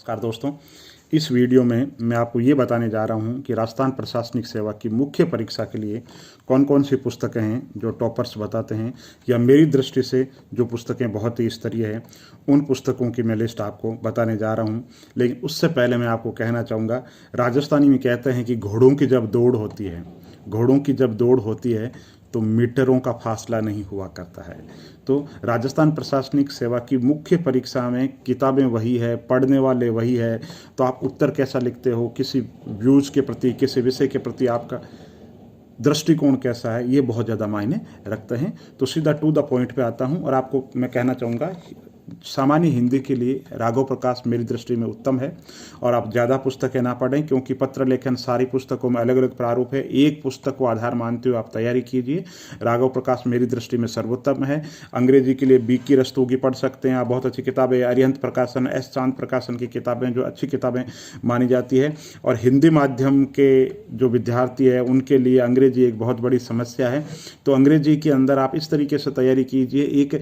नमस्कार दोस्तों, इस वीडियो में मैं आपको ये बताने जा रहा हूँ कि राजस्थान प्रशासनिक सेवा की मुख्य परीक्षा के लिए कौन कौन सी पुस्तकें हैं जो टॉपर्स बताते हैं, या मेरी दृष्टि से जो पुस्तकें बहुत ही स्तरीय हैं उन पुस्तकों की मैं लिस्ट आपको बताने जा रहा हूँ। लेकिन उससे पहले मैं आपको कहना चाहूँगा, राजस्थानी में कहते हैं कि घोड़ों की जब दौड़ होती है तो मीटरों का फासला नहीं हुआ करता है। तो राजस्थान प्रशासनिक सेवा की मुख्य परीक्षा में किताबें वही है, पढ़ने वाले वही है, तो आप उत्तर कैसा लिखते हो, किसी व्यूज़ के प्रति, किसी विषय के प्रति आपका दृष्टिकोण कैसा है, ये बहुत ज़्यादा मायने रखते हैं। तो सीधा टू द पॉइंट पे आता हूँ और आपको मैं कहना चाहूँगा, सामान्य हिंदी के लिए राघव प्रकाश मेरी दृष्टि में उत्तम है। और आप ज़्यादा पुस्तकें ना पढ़ें, क्योंकि पत्र लेखन सारी पुस्तकों में अलग अलग प्रारूप है। एक पुस्तक को आधार मानते हुए आप तैयारी कीजिए। राघव प्रकाश मेरी दृष्टि में सर्वोत्तम है। अंग्रेजी के लिए बीकी रस्तोगी पढ़ सकते हैं आप, बहुत अच्छी किताबें। अरिहंत प्रकाशन, एस चांद प्रकाशन की किताबें जो अच्छी किताबें मानी जाती है। और हिंदी माध्यम के जो विद्यार्थी है उनके लिए अंग्रेजी एक बहुत बड़ी समस्या है। तो अंग्रेजी के अंदर आप इस तरीके से तैयारी कीजिए, एक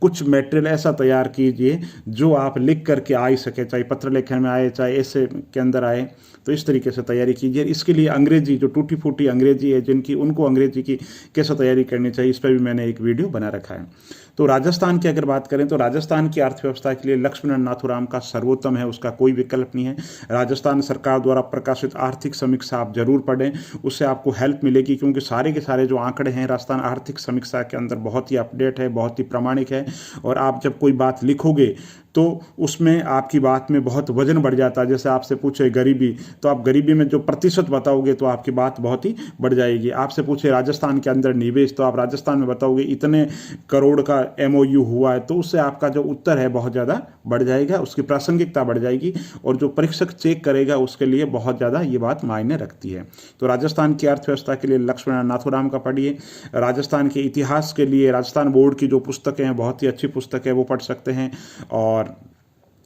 कुछ मटेरियल ऐसा तैयार कीजिए जो आप लिख करके आ ही सके, चाहे पत्र लेखन में आए चाहे ऐसे के अंदर आए। तो इस तरीके से तैयारी कीजिए। इसके लिए अंग्रेजी जो टूटी फूटी अंग्रेजी है जिनकी, उनको अंग्रेजी की कैसे तैयारी करनी चाहिए, इस पर भी मैंने एक वीडियो बना रखा है। तो राजस्थान की अगर बात करें तो राजस्थान की अर्थव्यवस्था के लिए लक्ष्मण नाथुराम का सर्वोत्तम है, उसका कोई विकल्प नहीं है। राजस्थान सरकार द्वारा प्रकाशित आर्थिक समीक्षा आप जरूर पढ़ें, उससे आपको हेल्प मिलेगी, क्योंकि सारे के सारे जो आंकड़े हैं राजस्थान आर्थिक समीक्षा के अंदर बहुत ही अपडेट है, बहुत ही प्रामाणिक है। और आप जब कोई बात लिखोगे तो उसमें आपकी बात में बहुत वजन बढ़ जाता है। जैसे आपसे पूछे गरीबी, तो आप गरीबी में जो प्रतिशत बताओगे तो आपकी बात बहुत ही बढ़ जाएगी। आपसे पूछे राजस्थान के अंदर निवेश, तो आप राजस्थान में बताओगे इतने करोड़ का MOU हुआ है, तो उससे आपका जो उत्तर है बहुत ज़्यादा बढ़ जाएगा, उसकी प्रासंगिकता बढ़ जाएगी। और जो परीक्षक चेक करेगा उसके लिए बहुत ज़्यादा ये बात मायने रखती है। तो राजस्थान की अर्थव्यवस्था के लिए लक्ष्मण नाथुराम का पढ़िए। राजस्थान के इतिहास के लिए राजस्थान बोर्ड की जो पुस्तकें हैं बहुत ही अच्छी पुस्तक है, वो पढ़ सकते हैं। और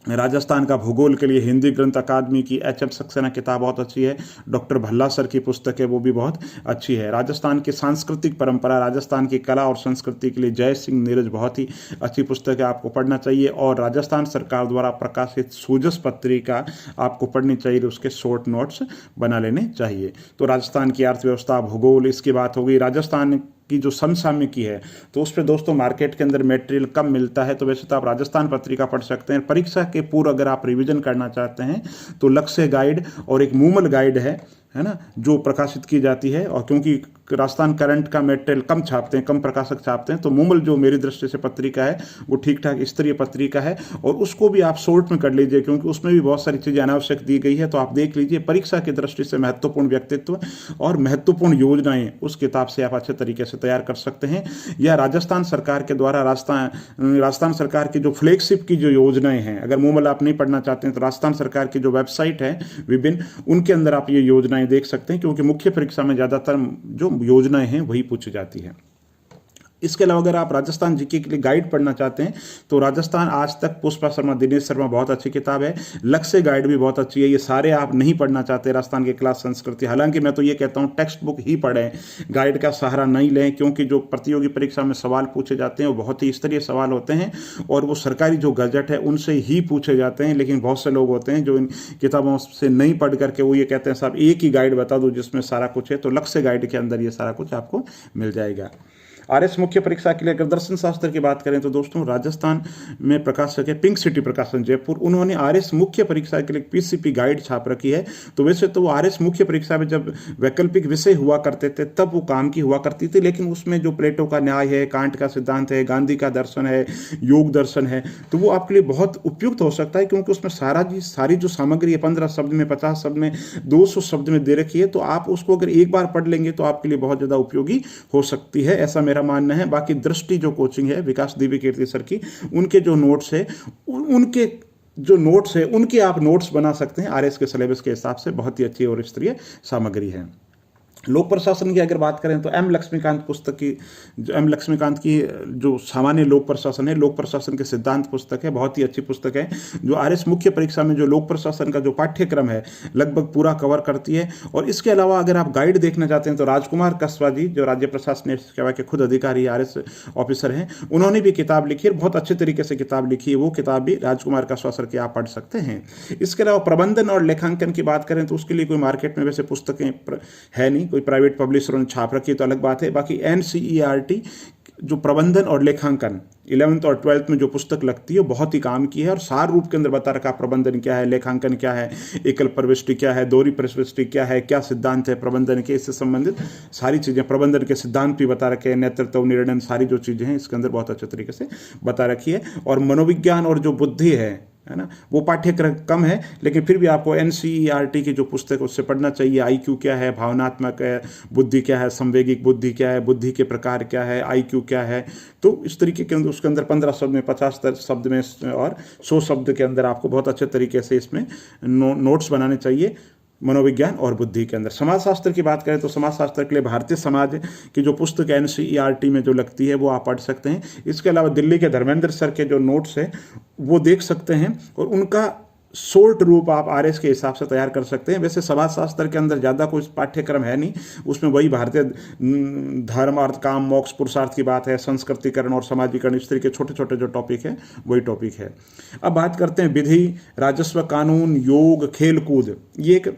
राजस्थान का भूगोल के लिए हिंदी ग्रंथ अकादमी की HM सक्सेना किताब बहुत अच्छी है। डॉक्टर भल्ला सर की पुस्तक है, वो भी बहुत अच्छी है। राजस्थान की सांस्कृतिक परंपरा, राजस्थान की कला और संस्कृति के लिए जय सिंह नीरज बहुत ही अच्छी पुस्तक है, आपको पढ़ना चाहिए। और राजस्थान सरकार द्वारा प्रकाशित सूजस पत्रिका आपको पढ़नी चाहिए, उसके शॉर्ट नोट्स बना लेने चाहिए। तो राजस्थान की अर्थव्यवस्था, भूगोल, इसकी बात हो गई। राजस्थान की जो समसामयिकी है तो उस पर दोस्तों मार्केट के अंदर मटेरियल कम मिलता है, तो वैसे तो आप राजस्थान पत्रिका पढ़ सकते हैं। परीक्षा के पूर्व अगर आप रिवीजन करना चाहते हैं तो लक्ष्य गाइड और एक मूमल गाइड है ना, जो प्रकाशित की जाती है। और क्योंकि राजस्थान करंट का मटेरियल कम छापते हैं, कम प्रकाशक छापते हैं, तो मूमल जो मेरी दृष्टि से पत्रिका है वो ठीक ठाक स्तरीय पत्रिका है। और उसको भी आप शॉर्ट में कर लीजिए, क्योंकि उसमें भी बहुत सारी चीज़ें अनावश्यक दी गई है। तो आप देख लीजिए, परीक्षा की दृष्टि से महत्वपूर्ण व्यक्तित्व और महत्वपूर्ण योजनाएं उस किताब से आप अच्छे तरीके से तैयार कर सकते हैं। या राजस्थान सरकार के द्वारा राजस्थान सरकार की जो फ्लैगशिप की जो योजनाएं हैं, अगर मूमल आप नहीं पढ़ना चाहते हैं तो राजस्थान सरकार की जो वेबसाइट है विभिन्न, उनके अंदर आप ये योजनाएं देख सकते हैं, क्योंकि मुख्य परीक्षा में ज़्यादातर जो योजनाएं हैं वही पूछी जाती है। इसके अलावा अगर आप राजस्थान जीके के लिए गाइड पढ़ना चाहते हैं तो राजस्थान आज तक, पुष्पा शर्मा, दिनेश शर्मा बहुत अच्छी किताब है। लक्ष्य गाइड भी बहुत अच्छी है। ये सारे आप नहीं पढ़ना चाहते राजस्थान के क्लास संस्कृति, हालांकि मैं तो ये कहता हूँ टेक्स्ट बुक ही पढ़ें, गाइड का सहारा नहीं लें, क्योंकि जो प्रतियोगी परीक्षा में सवाल पूछे जाते हैं वो बहुत ही स्तरीय सवाल होते हैं और वो सरकारी जो गजट है उनसे ही पूछे जाते हैं। लेकिन बहुत से लोग होते हैं जो इन किताबों से नहीं पढ़ करके वो ये कहते हैं साहब एक ही गाइड बता दो जिसमें सारा कुछ है। तो लक्ष्य गाइड के अंदर ये सारा कुछ आपको मिल जाएगा। RS मुख्य परीक्षा के लिए अगर दर्शन शास्त्र की बात करें तो दोस्तों राजस्थान में प्रकाशक है पिंक सिटी प्रकाशन जयपुर, उन्होंने RS मुख्य परीक्षा के लिए PCP गाइड छाप रखी है। तो वैसे तो वो RS मुख्य परीक्षा में जब वैकल्पिक विषय हुआ करते थे तब वो काम की हुआ करती थी, लेकिन उसमें जो प्लेटो का न्याय है, कांट का सिद्धांत है, गांधी का दर्शन है, योग दर्शन है, तो वो आपके लिए बहुत उपयुक्त हो सकता है, क्योंकि उसमें सारी जो सामग्री है 15 शब्द में, 50 शब्द में, 200 शब्द में दे रखी है। तो आप उसको अगर एक बार पढ़ लेंगे तो आपके लिए बहुत ज़्यादा उपयोगी हो सकती है, ऐसा मेरा मानना है। बाकी दृष्टि जो कोचिंग है विकास दिव्य कीर्ति सर की, उनके जो नोट्स है उनके आप नोट्स बना सकते हैं। RS के सिलेबस के हिसाब से बहुत ही अच्छी और स्तरीय सामग्री है। लोक प्रशासन की अगर बात करें तो एम लक्ष्मीकांत पुस्तक की, जो एम लक्ष्मीकांत की जो सामान्य लोक प्रशासन है, लोक प्रशासन के सिद्धांत पुस्तक है, बहुत ही अच्छी पुस्तक है, जो आरएस मुख्य परीक्षा में जो लोक प्रशासन का जो पाठ्यक्रम है लगभग पूरा कवर करती है। और इसके अलावा अगर आप गाइड देखना चाहते हैं तो राजकुमार कस्बा जी, जो राज्य प्रशासनिक सेवा के खुद अधिकारी आरएस ऑफिसर हैं, उन्होंने भी किताब लिखी है, बहुत अच्छे तरीके से किताब लिखी है। वो किताब भी राजकुमार कस्बा सर की आप पढ़ सकते हैं। इसके अलावा प्रबंधन और लेखांकन की बात करें तो उसके लिए कोई मार्केट में वैसे पुस्तकें है नहीं, कोई प्राइवेट पब्लिशरों ने छाप रखी तो अलग बात है। बाकी एनसीईआरटी जो प्रबंधन और लेखांकन 11th और 12th में जो पुस्तक लगती है बहुत ही काम की है, और सार रूप के अंदर बता रखा प्रबंधन क्या है, लेखांकन क्या है, एकल प्रविष्टि क्या है, दोहरी प्रविष्टि क्या है, क्या सिद्धांत है प्रबंधन के, इससे संबंधित सारी चीज़ें, प्रबंधन के सिद्धांत भी बता रखे हैं, नेतृत्व निर्णय, सारी जो चीज़ें हैं इसके अंदर बहुत अच्छे तरीके से बता रखी है। और मनोविज्ञान और जो बुद्धि है ना, वो पाठ्यक्रम कम है, लेकिन फिर भी आपको एनसीईआरटी की जो पुस्तक है उससे पढ़ना चाहिए। आईक्यू क्या है, भावनात्मक है बुद्धि क्या है, संवेगिक बुद्धि क्या है, बुद्धि के प्रकार क्या है, आईक्यू क्या है, तो इस तरीके के अंदर उसके अंदर 15 शब्द में, 50 शब्द में और 100 शब्द के अंदर आपको बहुत अच्छे तरीके से इसमें नोट्स बनाने चाहिए मनोविज्ञान और बुद्धि के अंदर। समाजशास्त्र की बात करें तो समाजशास्त्र के लिए भारतीय समाज की जो पुस्तक एनसीईआरटी में जो लगती है वो आप पढ़ सकते हैं। इसके अलावा दिल्ली के धर्मेंद्र सर के जो नोट्स हैं वो देख सकते हैं, और उनका शॉर्ट रूप आप आरएस के हिसाब से तैयार कर सकते हैं। वैसे समाजशास्त्र के अंदर ज़्यादा कोई पाठ्यक्रम है नहीं, उसमें वही भारतीय धर्म, अर्थ, काम, मोक्ष, पुरुषार्थ की बात है, संस्कृतिकरण और समाजीकरण, इस तरीके छोटे छोटे जो टॉपिक है वही टॉपिक है। अब बात करते हैं विधि, राजस्व, कानून, योग, खेल कूद। ये एक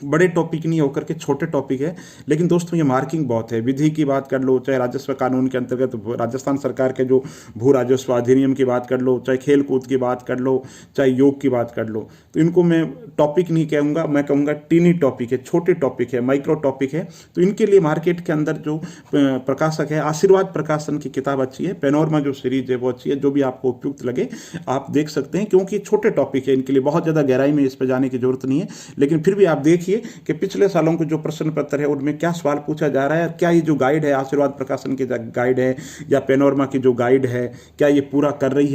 बड़े टॉपिक नहीं होकर के छोटे टॉपिक है, लेकिन दोस्तों ये मार्किंग बहुत है। विधि की बात कर लो, चाहे राजस्व कानून के अंतर्गत राजस्थान सरकार के जो भू राजस्व अधिनियम की बात कर लो, चाहे खेल कूद की बात कर लो, चाहे योग की बात कर लो, तो इनको मैं टॉपिक नहीं कहूँगा, मैं कहूँगा टीनी टॉपिक है, छोटे टॉपिक है, माइक्रो टॉपिक है। तो इनके लिए मार्केट के अंदर जो प्रकाशक है, आशीर्वाद प्रकाशन की किताब अच्छी है, पेनोरमा जो सीरीज है वो अच्छी है, जो भी आपको उपयुक्त लगे आप देख सकते हैं, क्योंकि छोटे टॉपिक है, इनके लिए बहुत ज़्यादा गहराई में इस पर जाने की जरूरत नहीं है। लेकिन फिर भी आप देखिए कि पिछले सालों के जो प्रश्न पत्र है उनमें क्या सवाल पूछा जा रहा है, और क्या ये जो गाइड है, आशीर्वाद प्रकाशन की गाइड है या पेनोरमा की जो गाइड है, क्या ये पूरा कर रही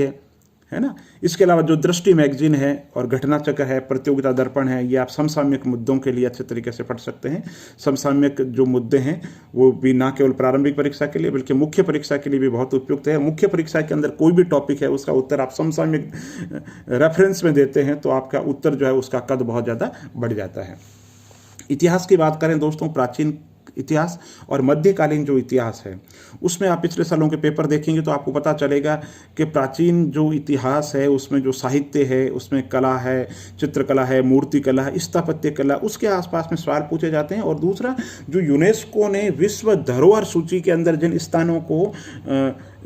है ना। इसके अलावा जो दृष्टि मैगजीन है और घटना चक्र है, प्रतियोगिता दर्पण है, ये आप समसामयिक मुद्दों के लिए अच्छे तरीके से पढ़ सकते हैं। समसामयिक जो मुद्दे हैं वो भी ना केवल प्रारंभिक परीक्षा के लिए बल्कि मुख्य परीक्षा के लिए भी बहुत उपयुक्त है। मुख्य परीक्षा के अंदर कोई भी टॉपिक है उसका उत्तर आप समसामयिक रेफरेंस में देते हैं तो आपका उत्तर जो है उसका कद बहुत ज़्यादा बढ़ जाता है। इतिहास की बात करें दोस्तों, प्राचीन इतिहास और मध्यकालीन जो इतिहास है उसमें आप पिछले सालों के पेपर देखेंगे तो आपको पता चलेगा कि प्राचीन जो इतिहास है उसमें जो साहित्य है, उसमें कला है, चित्रकला है, मूर्ति कला है, स्थापत्य कला, उसके आसपास में सवाल पूछे जाते हैं। और दूसरा, जो यूनेस्को ने विश्व धरोहर सूची के अंदर जिन स्थानों को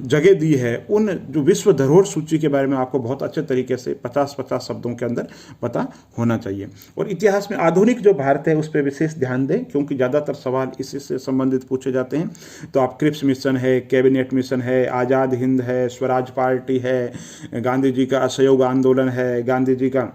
जगह दी है, उन जो विश्व धरोहर सूची के बारे में आपको बहुत अच्छे तरीके से 50-50 शब्दों के अंदर पता होना चाहिए। और इतिहास में आधुनिक जो भारत है उस पर विशेष ध्यान दें, क्योंकि ज़्यादातर सवाल इसी से संबंधित पूछे जाते हैं। तो आप क्रिप्स मिशन है, कैबिनेट मिशन है, आज़ाद हिंद है, स्वराज पार्टी है, गांधी जी का असहयोग आंदोलन है, गांधी जी का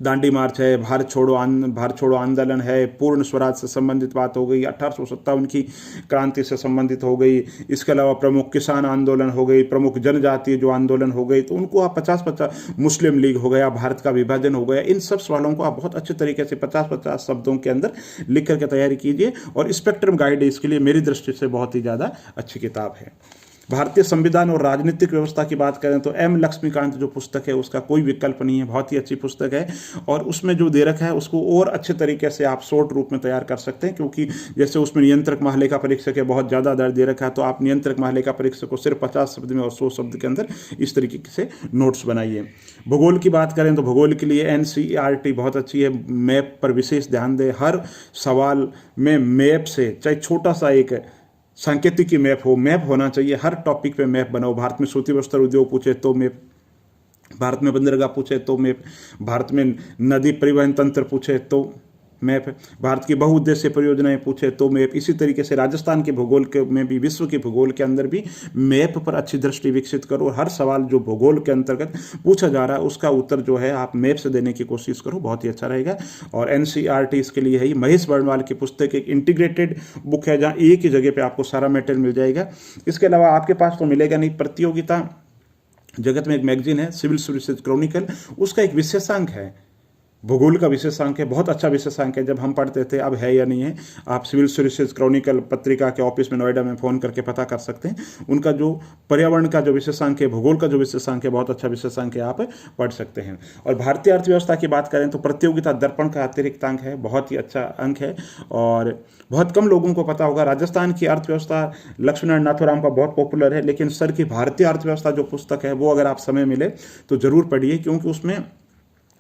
दांडी मार्च है, भारत छोड़ो आंदोलन है, पूर्ण स्वराज से संबंधित बात हो गई, 1857 की क्रांति से संबंधित हो गई। इसके अलावा प्रमुख किसान आंदोलन हो गई, प्रमुख जनजातीय जो आंदोलन हो गई, तो उनको आप 50-50, मुस्लिम लीग हो गया, भारत का विभाजन हो गया, इन सब सवालों को आप बहुत अच्छे तरीके से 50-50 शब्दों के अंदर लिख करके तैयारी कीजिए। और स्पेक्ट्रम गाइड इसके लिए मेरी दृष्टि से बहुत ही ज़्यादा अच्छी किताब है। भारतीय संविधान और राजनीतिक व्यवस्था की बात करें तो एम लक्ष्मीकांत जो पुस्तक है उसका कोई विकल्प नहीं है, बहुत ही अच्छी पुस्तक है। और उसमें जो दे रखा है उसको और अच्छे तरीके से आप शॉर्ट रूप में तैयार कर सकते हैं, क्योंकि जैसे उसमें नियंत्रक महालेखा परीक्षक है, बहुत ज़्यादा दर्ज दे रखा है, तो आप नियंत्रक महालेखा परीक्षक को सिर्फ 50 शब्द में और 100 शब्द के अंदर इस तरीके से नोट्स बनाइए। भूगोल की बात करें तो भूगोल के लिए एनसीईआरटी बहुत अच्छी है, मैप पर विशेष ध्यान दें। हर सवाल में मैप से, चाहे छोटा सा एक सांकेतिक की मैप होना चाहिए, हर टॉपिक पे मैप बनाओ। भारत में सूती वस्त्र उद्योग पूछे तो मैप, भारत में बंदरगाह पूछे तो मैप, भारत में नदी परिवहन तंत्र पूछे तो मैप, भारत की बहुउद्देशीय परियोजनाएं पूछे तो मैप। इसी तरीके से राजस्थान के भूगोल के में भी, विश्व के भूगोल के अंदर भी मैप पर अच्छी दृष्टि विकसित करो। हर सवाल जो भूगोल के अंतर्गत पूछा जा रहा है उसका उत्तर जो है आप मैप से देने की कोशिश करो, बहुत ही अच्छा रहेगा। और एनसीईआरटी इसके लिए है ही। महेश बर्णवाल की पुस्तक एक इंटीग्रेटेड बुक है जहाँ एक ही जगह पर आपको सारा मटेरियल मिल जाएगा। इसके अलावा आपके पास तो मिलेगा नहीं, प्रतियोगिता जगत में एक मैगजीन है सिविल सर्विसेज क्रॉनिकल, उसका एक विशेषांक है भूगोल का विशेषांक है, बहुत अच्छा विशेषांक है। जब हम पढ़ते थे, अब है या नहीं है, आप सिविल सर्विसेज क्रॉनिकल पत्रिका के ऑफिस में नोएडा में फ़ोन करके पता कर सकते हैं। उनका जो पर्यावरण का जो विशेषांक है, भूगोल का जो विशेषांक है, बहुत अच्छा विशेषांक है, आप पढ़ सकते हैं। और भारतीय अर्थव्यवस्था की बात करें तो प्रतियोगिता दर्पण का अतिरिक्त अंक है, बहुत ही अच्छा अंक है और बहुत कम लोगों को पता होगा। राजस्थान की अर्थव्यवस्था लक्ष्मीनारायण नाथुराम का बहुत पॉपुलर है, लेकिन सर की भारतीय अर्थव्यवस्था जो पुस्तक है वो अगर आप समय मिले तो जरूर पढ़िए, क्योंकि उसमें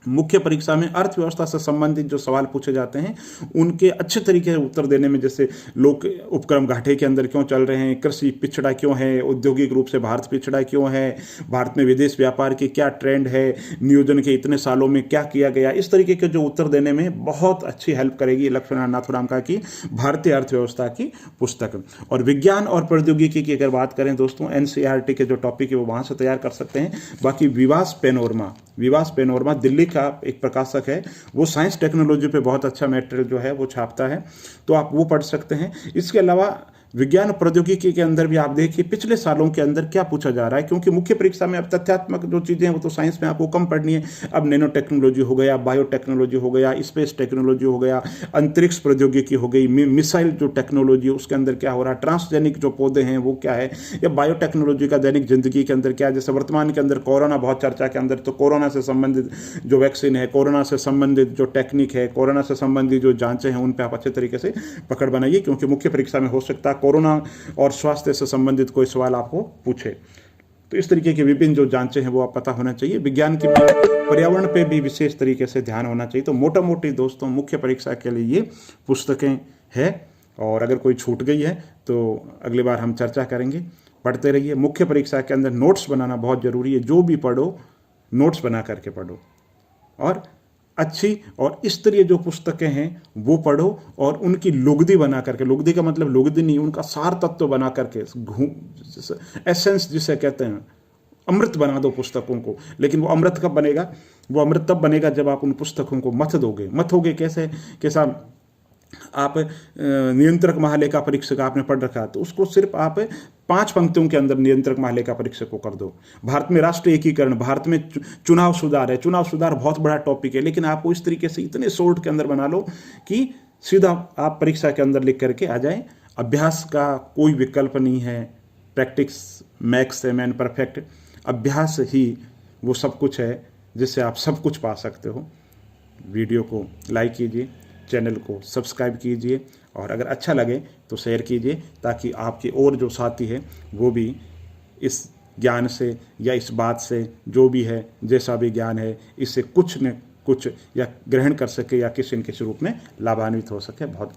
मुख्य परीक्षा में अर्थव्यवस्था से संबंधित जो सवाल पूछे जाते हैं उनके अच्छे तरीके से उत्तर देने में, जैसे लोग उपक्रम घाटे के अंदर क्यों चल रहे हैं, कृषि पिछड़ा क्यों है, औद्योगिक रूप से भारत पिछड़ा क्यों है, भारत में विदेश व्यापार की क्या ट्रेंड है, नियोजन के इतने सालों में क्या किया गया, इस तरीके के जो उत्तर देने में बहुत अच्छी हेल्प करेगी लक्ष्मीनारायण नाथुराम का की भारतीय अर्थव्यवस्था की पुस्तक। और विज्ञान और प्रौद्योगिकी की अगर बात करें दोस्तों, एनसीईआरटी के जो टॉपिक है वो वहाँ से तैयार कर सकते हैं। बाकी विवास पेनोरमा दिल्ली का एक प्रकाशक है, वो साइंस टेक्नोलॉजी पे बहुत अच्छा मटेरियल जो है वो छापता है, तो आप वो पढ़ सकते हैं। इसके अलावा विज्ञान प्रौद्योगिकी के अंदर भी आप देखिए पिछले सालों के अंदर क्या पूछा जा रहा है, क्योंकि मुख्य परीक्षा में अब तथ्यात्मक जो चीज़ें हैं वो तो साइंस में आपको कम पढ़नी है। अब नैनो टेक्नोलॉजी हो गया, बायोटेक्नोलॉजी हो गया, स्पेस टेक्नोलॉजी हो गया, अंतरिक्ष प्रौद्योगिकी हो गई, मिसाइल जो टेक्नोलॉजी है उसके अंदर क्या हो रहा है, ट्रांसजेनिक जो पौधे हैं वो क्या है, या बायोटेक्नोलॉजी का दैनिक जिंदगी के अंदर क्या है। जैसे वर्तमान के अंदर कोरोना बहुत चर्चा के अंदर, तो कोरोना से संबंधित जो वैक्सीन है, कोरोना से संबंधित जो टेक्निक है, कोरोना से संबंधित जो जांचें हैं, उन पर आप अच्छे तरीके से पकड़ बनाइए, क्योंकि मुख्य परीक्षा में हो सकता है कोरोना और स्वास्थ्य से संबंधित कोई सवाल आपको पूछे। तो इस तरीके की विभिन्न जो जांचें हैं वो आप पता होना चाहिए। विज्ञान की पर्यावरण पे भी विशेष तरीके से ध्यान होना चाहिए। तो मोटा मोटी दोस्तों मुख्य परीक्षा के लिए ये पुस्तकें हैं, और अगर कोई छूट गई है तो अगली बार हम चर्चा करेंगे। पढ़ते रहिए। मुख्य परीक्षा के अंदर नोट्स बनाना बहुत ज़रूरी है, जो भी पढ़ो नोट्स बना करके पढ़ो, और अच्छी और स्तरीय जो पुस्तकें हैं वो पढ़ो, और उनकी लुगदी बना करके, लुगदी का मतलब लुगदी नहीं, उनका सार तत्व बना करके, एसेंस जिसे कहते हैं, अमृत बना दो पुस्तकों को। लेकिन वो अमृत कब बनेगा? वो अमृत तब बनेगा जब आप उन पुस्तकों को मथोगे। कैसा आप नियंत्रक महालेखा परीक्षक आपने पढ़ रखा है तो उसको सिर्फ आप 5 पंक्तियों के अंदर नियंत्रक महालेखा परीक्षक को कर दो। भारत में राष्ट्रीय एकीकरण, भारत में चुनाव सुधार है, चुनाव सुधार बहुत बड़ा टॉपिक है, लेकिन आपको इस तरीके से इतने शॉर्ट के अंदर बना लो कि सीधा आप परीक्षा के अंदर लिख करके आ जाए। अभ्यास का कोई विकल्प नहीं है, practice max a man perfect. अभ्यास ही वो सब कुछ है जिससे आप सब कुछ पा सकते हो। वीडियो को लाइक कीजिए, चैनल को सब्सक्राइब कीजिए, और अगर अच्छा लगे तो शेयर कीजिए, ताकि आपके और जो साथी हैं वो भी इस ज्ञान से या इस बात से, जो भी है, जैसा भी ज्ञान है, इससे कुछ न कुछ या ग्रहण कर सके या किसी न किसी रूप में लाभान्वित हो सके। बहुत बहुत